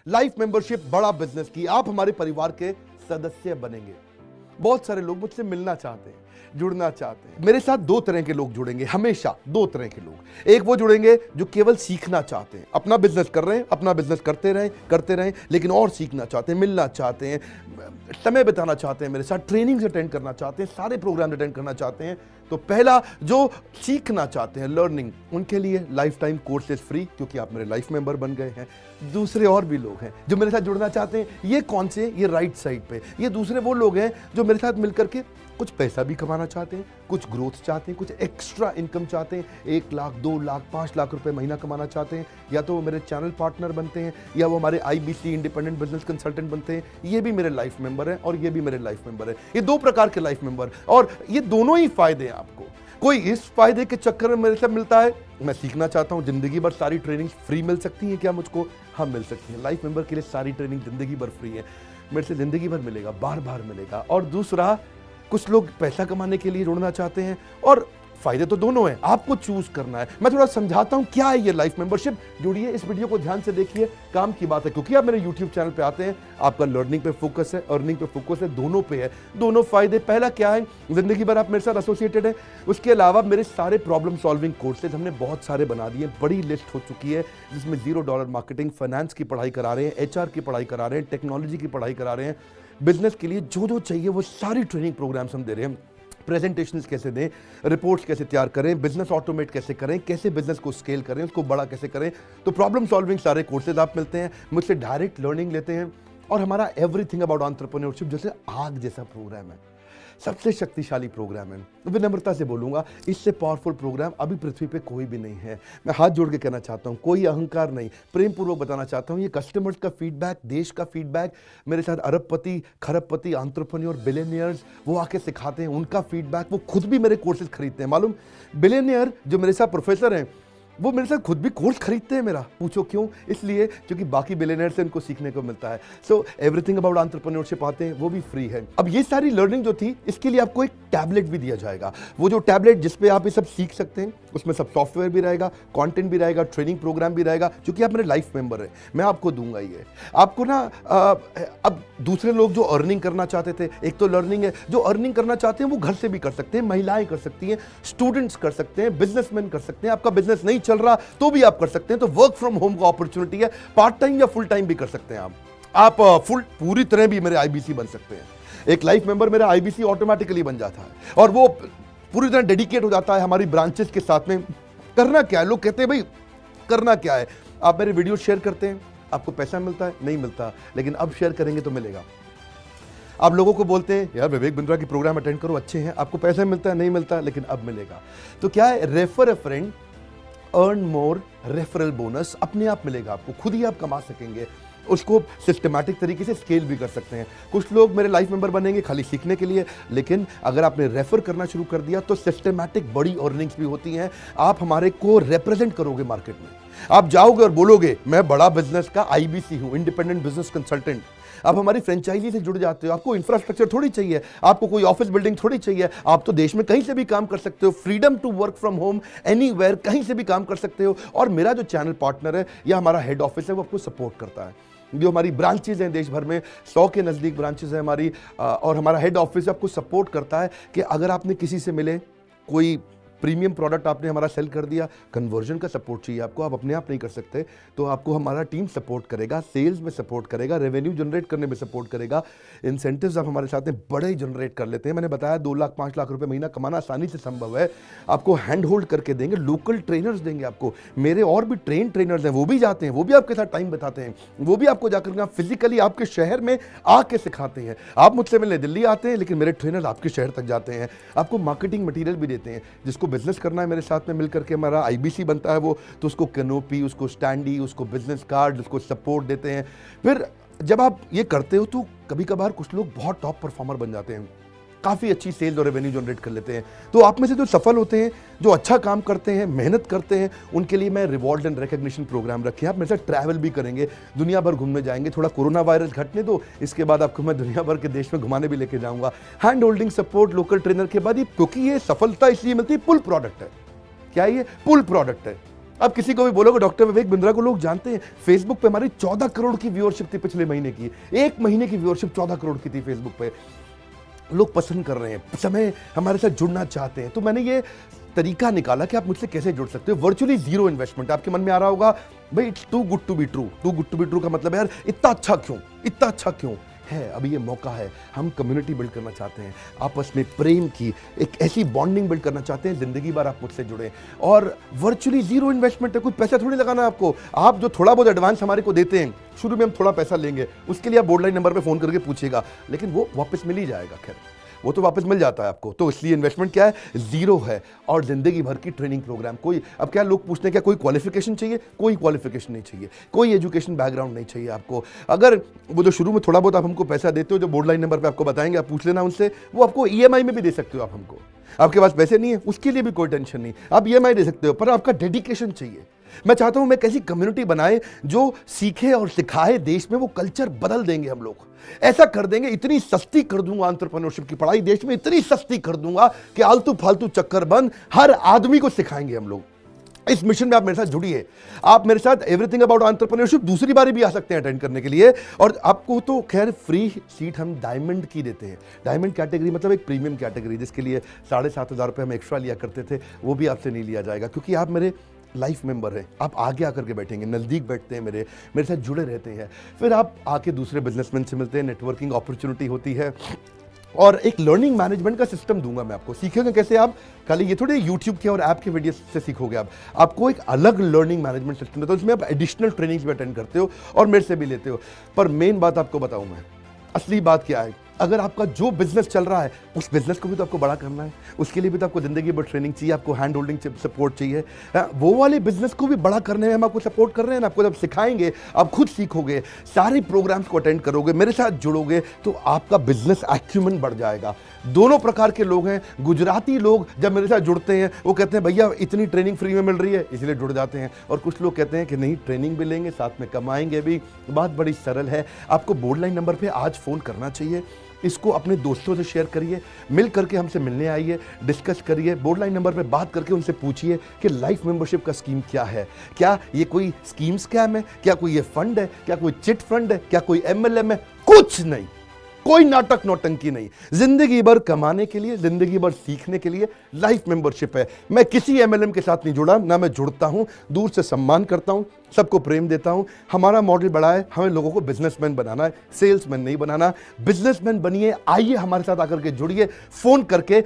Life membership बड़ा business की आप हमारे परिवार के सदस्य बनेंगे। बहुत सारे लोग मुझसे मिलना चाहते हैं, जुड़ना चाहते हैं। मेरे साथ दो तरह के लोग जुड़ेंगे, हमेशा दो तरह के लोग। एक वो जुड़ेंगे जो केवल सीखना चाहते हैं, अपना बिजनेस कर रहे हैं, अपना बिजनेस करते रहें, लेकिन और सीखना चाहते हैं, मिलना चाहते हैं, समय बिताना चाहते हैं, मेरे साथ ट्रेनिंग्स अटेंड करना चाहते हैं, सारे प्रोग्राम अटेंड करना चाहते हैं। तो पहला जो सीखना चाहते हैं, लर्निंग, उनके लिए लाइफ टाइम कोर्सेज फ्री, क्योंकि आप मेरे लाइफ मेंबर बन गए हैं। दूसरे और भी लोग हैं जो मेरे साथ जुड़ना चाहते हैं। ये कौन से? ये राइट साइड पे ये दूसरे वो लोग हैं जो मेरे साथ मिलकर के कुछ पैसा भी कमाना चाहते हैं, कुछ ग्रोथ चाहते हैं, कुछ एक्स्ट्रा इनकम चाहते हैं, 1 लाख, 2 लाख, 5 लाख रुपए महीना कमाना चाहते हैं। या तो वो मेरे चैनल पार्टनर बनते हैं, या वो हमारे IBC इंडिपेंडेंट बिजनेस कंसल्टेंट बनते हैं। ये भी मेरे लाइफ मेंबर हैं और ये भी मेरे लाइफ मेंबर है। ये दो प्रकार के लाइफ मेंबर, और ये दोनों ही फायदे हैं आपको। कोई इस फायदे के चक्कर में मेरे से मिलता है, मैं सीखना चाहता हूं, जिंदगी भर सारी ट्रेनिंग फ्री मिल सकती है क्या मुझको? हाँ, मिल सकती है। लाइफ मेंबर के लिए सारी ट्रेनिंग जिंदगी भर फ्री है, मेरे से जिंदगी भर मिलेगा, बार बार मिलेगा। और दूसरा, कुछ लोग पैसा कमाने के लिए जुड़ना चाहते हैं, और फायदे तो दोनों हैं, आपको चूज करना है। मैं थोड़ा समझाता हूं क्या है ये लाइफ मेंबरशिप। जुड़िए, इस वीडियो को ध्यान से देखिए, काम की बात है, क्योंकि आप मेरे YouTube चैनल पे आते हैं, आपका लर्निंग पे फोकस है, अर्निंग पे फोकस है, दोनों पे है, दोनों फायदे। पहला क्या है, जिंदगी भर आप मेरे साथ एसोसिएटेड है। उसके अलावा मेरे सारे प्रॉब्लम सॉल्विंग कोर्सेज हमने बहुत सारे बना दिए, बड़ी लिस्ट हो चुकी है, जिसमें $0 मार्केटिंग, फाइनेंस की पढ़ाई करा रहे हैं, HR की पढ़ाई करा रहे हैं, टेक्नोलॉजी की पढ़ाई करा रहे हैं। बिजनेस के लिए जो जो चाहिए वो सारी ट्रेनिंग प्रोग्राम्स हम दे रहे हैं। प्रेजेंटेशंस कैसे दें, रिपोर्ट्स कैसे तैयार करें, बिजनेस ऑटोमेट कैसे करें, कैसे बिजनेस को स्केल करें, उसको बड़ा कैसे करें। तो प्रॉब्लम सॉल्विंग सारे कोर्सेज आप मिलते हैं, मुझसे डायरेक्ट लर्निंग लेते हैं। और हमारा एवरीथिंग अबाउट एंटरप्रेन्योरशिप जैसे आग जैसा प्रोग्राम है, सबसे शक्तिशाली प्रोग्राम है। विनम्रता से बोलूंगा, इससे पावरफुल प्रोग्राम अभी पृथ्वी पे कोई भी नहीं है। मैं हाथ जोड़ के कहना चाहता हूं, कोई अहंकार नहीं, प्रेम पूर्वक बताना चाहता हूं, ये कस्टमर्स का फीडबैक, देश का फीडबैक, मेरे साथ अरबपति, खरबपति, एंटरप्रेन्योर, बिलियनियर्स, वो आके सिखाते हैं, उनका फीडबैक, वो खुद भी मेरे कोर्सेज खरीदते हैं। मालूम, बिलियनियर जो मेरे साथ प्रोफेसर हैं, वो मेरे साथ खुद भी कोर्स खरीदते हैं मेरा। पूछो क्यों? इसलिए क्योंकि बाकी बिलियनियर से उनको सीखने को मिलता है। सो एवरीथिंग अबाउट एंटरप्रेन्योरशिप आते हैं, वो भी फ्री है। अब ये सारी लर्निंग जो थी, इसके लिए आपको एक टैबलेट भी दिया जाएगा। वो जो टैबलेट जिसपे आप ये सब सीख सकते हैं, उसमें सब सॉफ्टवेयर भी रहेगा, कंटेंट भी रहेगा, ट्रेनिंग प्रोग्राम भी रहेगा, क्योंकि आप मेरे लाइफ मेंबर हैं। मैं आपको दूंगा ये। आपको ना अब दूसरे लोग जो अर्निंग करना चाहते थे, एक तो लर्निंग है, जो अर्निंग करना चाहते हैं वो घर से भी कर सकते हैं, महिलाएं कर सकती हैं, स्टूडेंट्स कर सकते हैं, बिजनेसमैन कर सकते हैं। आपका बिजनेस नहीं चल रहा तो भी आप कर सकते हैं, तो वर्क फ्रॉम होम का अपॉर्चुनिटी है, पार्ट टाइम या फुल टाइम भी कर सकते हैं आप पूरी तरह भी मेरे IBC बन सकते हैं। एक लाइफ मेंबर मेरा IBC ऑटोमेटिकली बन जाता है, और वो पूरी तरह डेडिकेट हो जाता है हमारी ब्रांचेस के साथ में। करना क्या है, लोग कहते हैं भाई करना क्या है, आप मेरे वीडियो शेयर करते हैं, आपको पैसा मिलता है? नहीं मिलता, लेकिन अब शेयर करेंगे तो मिलेगा। आप लोगों को बोलते हैं यार विवेक बिंद्रा की प्रोग्राम अटेंड करो, अच्छे हैं, आपको पैसा मिलता है? नहीं मिलता, लेकिन अब मिलेगा। तो क्या है, refer a friend, earn more, referral bonus अपने आप मिलेगा आपको, खुद ही आप कमा सकेंगे। उसको सिस्टमैटिक तरीके से स्केल भी कर सकते हैं। कुछ लोग मेरे लाइफ मेंबर बनेंगे खाली सीखने के लिए, लेकिन अगर आपने रेफर करना शुरू कर दिया तो सिस्टमैटिक बड़ी अर्निंग्स भी होती हैं। आप हमारे को रिप्रेजेंट करोगे मार्केट में, आप जाओगे और बोलोगे मैं बड़ा बिजनेस का IBC हूं, इंडिपेंडेंट बिजनेस कंसल्टेंट। आप हमारी फ्रेंचाइजी से जुड़ जाते हो, आपको इंफ्रास्ट्रक्चर थोड़ी चाहिए, आपको कोई ऑफिस बिल्डिंग थोड़ी चाहिए, आप तो देश में कहीं से भी काम कर सकते हो, freedom to work from home, anywhere, कहीं से भी काम कर सकते हो। और मेरा जो चैनल पार्टनर है या हमारा हेड ऑफिस है, वो आपको सपोर्ट करता है। जो हमारी ब्रांचेज हैं देश भर में, 100 के नज़दीक ब्रांचेज हैं हमारी, और हमारा हेड ऑफिस आपको सपोर्ट करता है कि अगर आपने किसी से मिले, कोई प्रीमियम प्रोडक्ट आपने हमारा सेल कर दिया, कन्वर्जन का सपोर्ट चाहिए आपको, आप अपने आप नहीं कर सकते, तो आपको हमारा टीम सपोर्ट करेगा, सेल्स में सपोर्ट करेगा, रेवेन्यू जनरेट करने में सपोर्ट करेगा, इंसेंटिव्स आप हमारे साथ में बड़े जनरेट कर लेते हैं। मैंने बताया 2 लाख 5 लाख रुपए महीना कमाना आसानी से संभव है। आपको हैंड होल्ड करके देंगे, लोकल ट्रेनर्स देंगे आपको, मेरे और भी ट्रेन ट्रेनर्स हैं, वो भी जाते हैं, वो भी आपके साथ टाइम बताते हैं, वो भी आपको जाकर फिजिकली आपके शहर में आके सिखाते हैं। आप मुझसे मिलने दिल्ली आते हैं, लेकिन मेरे ट्रेनर्स आपके शहर तक जाते हैं, आपको मार्केटिंग मटीरियल भी देते हैं। जिसको बिजनेस करना है मेरे साथ में मिलकर के, हमारा IBC बनता है वो, तो उसको कैनोपी, उसको स्टैंडी, उसको बिजनेस कार्ड, उसको सपोर्ट देते हैं। फिर जब आप ये करते हो तो कभी कभार कुछ लोग बहुत टॉप परफॉर्मर बन जाते हैं, काफ़ी अच्छी सेल्स और रेवेन्यू जनरेट कर लेते हैं। तो आप में से जो सफल होते हैं, जो अच्छा काम करते हैं, मेहनत करते हैं, उनके लिए मैं रिवॉर्ड एंड रिकॉग्निशन प्रोग्राम रखे हैं। आप मेरे साथ ट्रैवल भी करेंगे, दुनिया भर घूमने जाएंगे, थोड़ा कोरोना वायरस घटने दो, इसके बाद आपको मैं दुनिया भर के देश में घुमाने भी लेके जाऊंगा। Hand holding support, local trainer के बाद, क्योंकि ये सफलता इसलिए मिलती है, पुल प्रोडक्ट है। क्या ये पुल प्रोडक्ट है? अब किसी को भी बोलोगे डॉक्टर विवेक बिंद्रा को लोग जानते हैं, फेसबुक पे हमारी 14 करोड़ की व्यूअरशिप थी पिछले महीने की, एक महीने की व्यूअरशिप 14 करोड़ की थी फेसबुक पे। लोग पसंद कर रहे हैं, समय हमारे साथ जुड़ना चाहते हैं। तो मैंने ये तरीका निकाला कि आप मुझसे कैसे जुड़ सकते हो, वर्चुअली जीरो इन्वेस्टमेंट। आपके मन में आ रहा होगा भाई it's too good to be true. Too good to be true का मतलब है यार इतना अच्छा क्यों, इतना अच्छा क्यों है। अभी ये मौका है, हम कम्युनिटी बिल्ड करना चाहते हैं, आपस में प्रेम की एक ऐसी बॉन्डिंग बिल्ड करना चाहते हैं, जिंदगी भर आप मुझसे जुड़े। और वर्चुअली जीरो इन्वेस्टमेंट है, कुछ पैसा थोड़ी लगाना है आपको। आप जो थोड़ा बहुत एडवांस हमारे को देते हैं, शुरू में हम थोड़ा पैसा लेंगे, उसके लिए आप बोर्ड लाइन नंबर पे फोन करके पूछिएगा, लेकिन वो वापस मिल ही जाएगा। खैर वो तो वापस मिल जाता है आपको। तो इसलिए इन्वेस्टमेंट क्या है, जीरो है। और जिंदगी भर की ट्रेनिंग प्रोग्राम। कोई अब क्या लोग पूछते हैं क्या कोई क्वालिफिकेशन चाहिए, कोई क्वालिफिकेशन नहीं चाहिए, कोई एजुकेशन बैकग्राउंड नहीं चाहिए आपको। अगर वो जो शुरू में थोड़ा बहुत आप हमको पैसा देते हो, जो बोर्ड लाइन नंबर पे आपको बताएंगे, आप पूछ लेना उनसे, वो आपको ईएमआई में भी दे सकते हो आप हमको। आपके पास पैसे नहीं है उसके लिए भी कोई टेंशन नहीं, आप ईएमआई दे सकते हो, पर आपका डेडिकेशन चाहिए। मैं चाहता हूं मैं कैसी कम्युनिटी बनाए जो सीखे और सिखाए, देश में वो कल्चर बदल देंगे हम लोग। ऐसा कर देंगे, इतनी सस्ती कर दूंगा एंटरप्रेन्योरशिप की पढ़ाई देश में, इतनी सस्ती कर दूंगा कि आलतू फालतू चक्कर बंद, हर आदमी को सिखाएंगे हम लोग। इस मिशन में आप मेरे साथ जुड़िए। आप मेरे साथ एवरीथिंग अबाउट एंटरप्रेन्योरशिप दूसरी बारी भी आ सकते हैं अटेंड करने के लिए। और आपको तो खैर फ्री सीट हम डायमंड की देते हैं। डायमंड कैटेगरी मतलब एक प्रीमियम कैटेगरी, जिसके लिए 7,500 रुपये हम एक्स्ट्रा लिया करते थे, वो भी आपसे नहीं लिया जाएगा, क्योंकि आप मेरे लाइफ मेंबर है। आप आगे आकर के बैठेंगे, नज़दीक बैठते हैं, मेरे साथ जुड़े रहते हैं। फिर आप आके दूसरे बिजनेसमैन से मिलते हैं, नेटवर्किंग अपॉर्चुनिटी होती है। और एक लर्निंग मैनेजमेंट का सिस्टम दूंगा मैं आपको। सीखेंगे कैसे आप, खाली ये थोड़े यूट्यूब के और ऐप के वीडियो से सीखोगे आप। आपको एक अलग लर्निंग मैनेजमेंट सिस्टम है, तो इसमें आप एडिशनल ट्रेनिंग्स भी अटेंड करते हो और मेरे से भी लेते हो। पर मेन बात आपको बताऊं मैं, असली बात क्या है, अगर आपका जो बिजनेस चल रहा है उस बिजनेस को भी तो आपको बड़ा करना है, उसके लिए भी तो आपको जिंदगी भर ट्रेनिंग चाहिए, आपको हैंड होल्डिंग सपोर्ट चाहिए। वो वाले बिजनेस को भी बड़ा करने में हम आपको सपोर्ट कर रहे हैं ना। आपको जब सिखाएंगे, आप खुद सीखोगे, सारे प्रोग्राम्स को अटेंड करोगे, मेरे साथ जुड़ोगे, तो आपका बिजनेस एक्यूमेंट बढ़ जाएगा। दोनों प्रकार के लोग हैं। गुजराती लोग जब मेरे साथ जुड़ते हैं वो कहते हैं भैया इतनी ट्रेनिंग फ्री में मिल रही है, इसलिए जुड़ जाते हैं। और कुछ लोग कहते हैं कि नहीं, ट्रेनिंग भी लेंगे, साथ में कमाएंगे भी। बात बड़ी सरल है। आपको बोर्ड लाइन नंबर पे आज फ़ोन करना चाहिए, इसको अपने दोस्तों से शेयर करिए, मिल करके हमसे मिलने आइए, डिस्कस करिए, बोर्ड लाइन नंबर पे बात करके उनसे पूछिए कि लाइफ मेंबरशिप का स्कीम क्या है। क्या ये कोई स्कीम स्कैम है, क्या कोई ये फंड है, क्या कोई चिट फंड है, क्या कोई एमएलएम है? कुछ नहीं, कोई नाटक नौटंकी नहीं। जिंदगी भर कमाने के लिए, जिंदगी भर सीखने के लिए लाइफ मेंबरशिप है। मैं किसी एमएलएम के साथ नहीं जुड़ा, ना मैं जुड़ता हूं, दूर से सम्मान करता हूं, सबको प्रेम देता हूं। हमारा मॉडल बड़ा है, हमें लोगों को बिजनेसमैन बनाना है, सेल्समैन नहीं बनाना। बिजनेसमैन बनिए, आइए हमारे साथ आकर के जुड़िए, फोन करके